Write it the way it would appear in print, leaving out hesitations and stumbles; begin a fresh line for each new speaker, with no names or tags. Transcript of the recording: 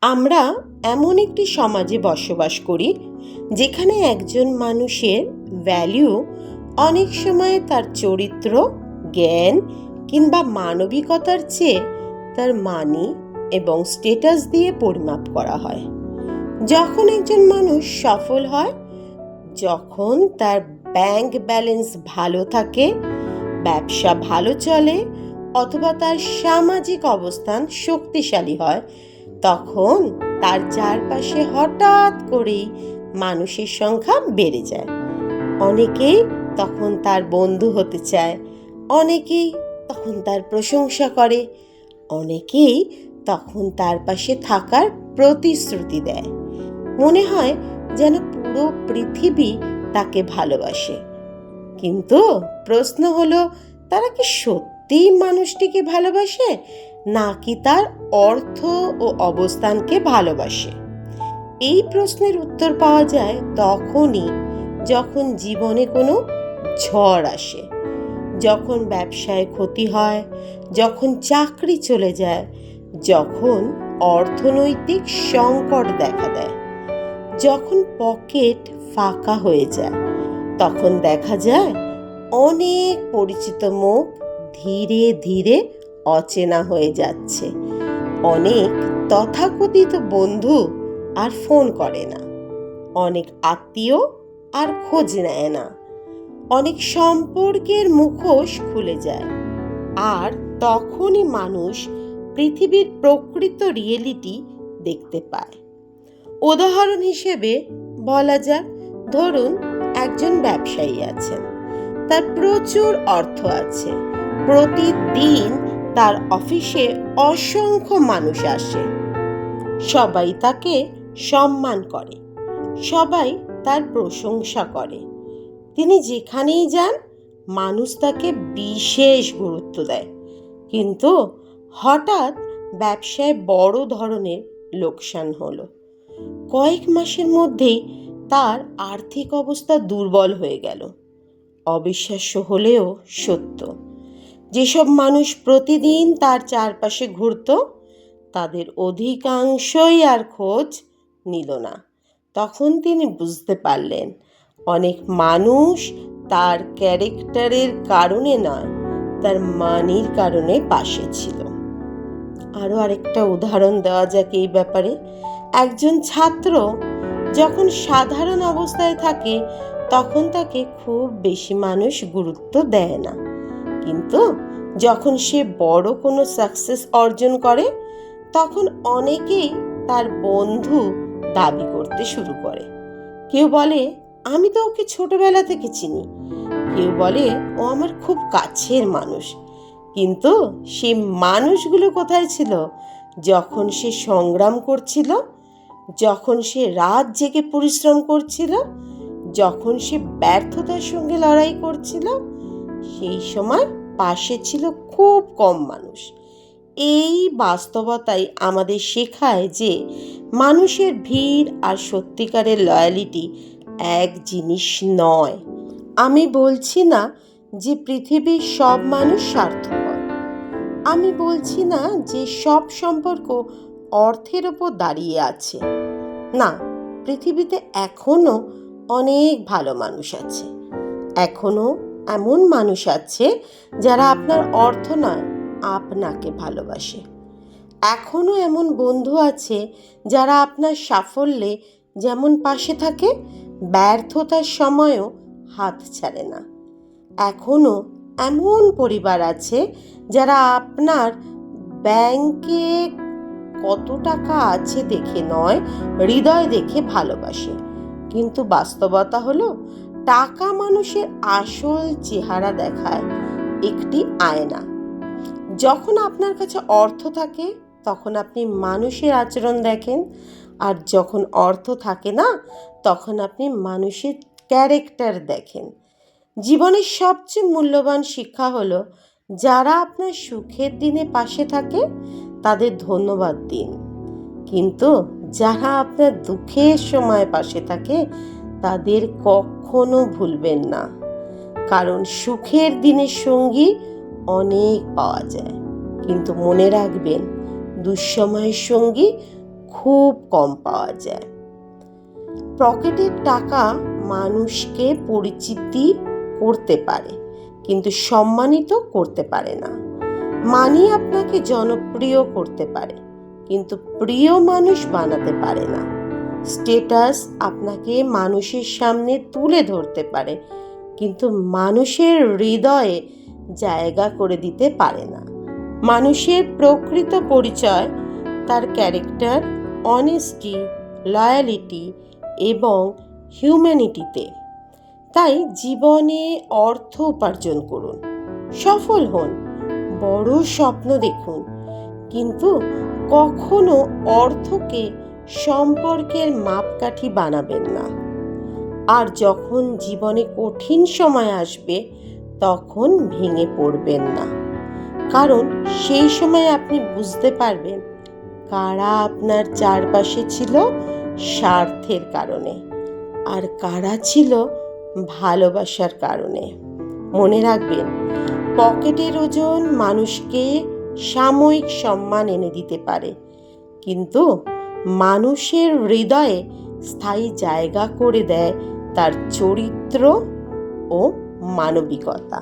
আমরা এমন একটি সমাজে বসবাস করি যেখানে একজন মানুষের ভ্যালু অনেক সময় তার চরিত্র, জ্ঞান কিংবা মানবিকতার চেয়ে তার মানি এবং স্ট্যাটাস দিয়ে পরিমাপ করা হয়। যখন একজন মানুষ সফল হয়, যখন তার ব্যাংক ব্যালেন্স ভালো থাকে, ব্যবসা ভালো চলে অথবা তার সামাজিক অবস্থান শক্তিশালী হয়, তখন তার চারপাশে হঠাৎ করেই মানুষের সংখ্যা বেড়ে যায়। অনেকেই তখন তার বন্ধু হতে চায়, অনেকেই তখন তার প্রশংসা করে, অনেকেই তখন তার পাশে থাকার প্রতিশ্রুতি দেয়। মনে হয় যেন পুরো পৃথিবী তাকে ভালোবাসে। কিন্তু প্রশ্ন হলো, তারা কি সত্যিই মানুষটিকে ভালোবাসে, নাকি তার অর্থ ও অবস্থানকে ভালোবাসে? এই প্রশ্নের উত্তর পাওয়া যায় তখনই যখন জীবনে কোনো ঝড় আসে, যখন ব্যবসায় ক্ষতি হয়, যখন চাকরি চলে যায়, যখন অর্থনৈতিক সংকট দেখা দেয়, যখন পকেট ফাঁকা হয়ে যায়। তখন দেখা যায় অনেক পরিচিত মুখ ধীরে ধীরে অচেনা হয়ে যাচ্ছে। অনেক তথাকথিত বন্ধু আর ফোন করে না, অনেক আত্মীয় আর খোঁজ নেয় না, অনেক সম্পর্কের মুখোশ খুলে যায়। আর তখনই মানুষ পৃথিবীর প্রকৃত রিয়েলিটি দেখতে পায়। উদাহরণ হিসেবে বলা যাক, ধরুন একজন ব্যবসায়ী আছেন, তার প্রচুর অর্থ আছে, প্রতিদিন তার অফিসে অসংখ্য মানুষ আসে, সবাই তাকে সম্মান করে, সবাই তার প্রশংসা করে। তিনি যেখানেই যান মানুষ তাকে বিশেষ গুরুত্ব দেয়। কিন্তু হঠাৎ ব্যবসায় বড় ধরনের লোকসান হলো। কয়েক মাসের মধ্যেই তার আর্থিক অবস্থা দুর্বল হয়ে গেল। অবিশ্বাস্য হলেও সত্য, যেসব মানুষ প্রতিদিন তার চারপাশে ঘুরত, তাদের অধিকাংশই আর খোঁজ নিল না। তখন তিনি বুঝতে পারলেন, অনেক মানুষ তার ক্যারেক্টারের কারণে নয়, তার মানির কারণে পাশে ছিল। আরও আরেকটা উদাহরণ দেওয়া যাক এই ব্যাপারে। একজন ছাত্র যখন সাধারণ অবস্থায় থাকে, তখন তাকে খুব বেশি মানুষ গুরুত্ব দেয় না। কিন্তু যখন সে বড় কোনো সাকসেস অর্জন করে, তখন অনেকেই তার বন্ধু দাবি করতে শুরু করে। কেউ বলে, আমি তো ওকে ছোটবেলা থেকে চিনি। কেউ বলে, ও আমার খুব কাছের মানুষ। কিন্তু সেই মানুষগুলো কোথায় ছিল যখন সে সংগ্রাম করছিল, যখন সে রাত জেগে পরিশ্রম করছিল, যখন সে ব্যর্থতার সঙ্গে লড়াই করছিল? সেই সময় পাশে ছিল খুব কম মানুষ। এই বাস্তবতাই আমাদের শেখায় যে মানুষের ভিড় আর সত্যিকারের লয়ালিটি এক জিনিস নয়। আমি বলছি না যে পৃথিবীর সব মানুষ স্বার্থপর। আমি বলছি না যে সব সম্পর্ক অর্থের ওপর দাঁড়িয়ে আছে। না, পৃথিবীতে এখনো অনেক ভালো মানুষ আছে। এখনো এমন মানুষ আছে যারা আপনার অর্থ নয়, আপনাকে ভালোবাসে। এখনো এমন বন্ধু আছে যারা আপনার সাফল্যে যেমন পাশে থাকে, ব্যর্থতার সময়ও হাত ছাড়ে না। এখনো এমন পরিবার আছে যারা আপনার ব্যাংকে কত টাকা আছে দেখে নয়, হৃদয় দেখে ভালোবাসে। কিন্তু বাস্তবতা হলো, টাকা মানুষের আসল চেহারা দেখায় একটি আয়না। যখন আপনার কাছে অর্থ থাকে, তখন আপনি মানুষের আচরণ দেখেন, আর যখন অর্থ থাকে না, তখন আপনি মানুষের ক্যারেক্টার দেখেন। জীবনের সবচেয়ে মূল্যবান শিক্ষা হলো, যারা আপনার সুখের দিনে পাশে থাকে তাদের ধন্যবাদ দিন, কিন্তু যারা আপনার দুঃখের সময় পাশে থাকে তাদের কখনো ভুলবেন না। কারণ সুখের দিনের সঙ্গী অনেক পাওয়া যায়, কিন্তু মনে রাখবেন, দুঃসময়ের সঙ্গী খুব কম পাওয়া যায়। পকেটের টাকা মানুষকে পরিচিতি করতে পারে, কিন্তু সম্মানিত করতে পারে না। মানি আপনাকে জনপ্রিয় করতে পারে, কিন্তু প্রিয় মানুষ বানাতে পারে না। স্ট্যাটাস আপনাকে মানুষের সামনে তুলে ধরতে পারে, কিন্তু মানুষের হৃদয়ে জায়গা করে দিতে পারে না। মানুষের প্রকৃত পরিচয় তার ক্যারেক্টার, অনেস্টি, লয়ালিটি এবং হিউম্যানিটিতে। তাই জীবনে অর্থ উপার্জন করুন, সফল হন, বড় স্বপ্ন দেখুন, কিন্তু কখনো অর্থকে সম্পর্কের মাপকাঠি বানাবেন না। আর যখন জীবনে কঠিন সময় আসবে তখন ভেঙে পড়বেন না, কারণ সেই সময় আপনি বুঝতে পারবেন কারা আপনার চারপাশে ছিল স্বার্থের কারণে আর কারা ছিল ভালোবাসার কারণে। মনে রাখবেন, পকেটের ওজন মানুষকে সাময়িক সম্মান এনে দিতে পারে, কিন্তু মানুষের হৃদয়ে স্থায়ী জায়গা করে দেয় তার চরিত্র ও মানবিকতা।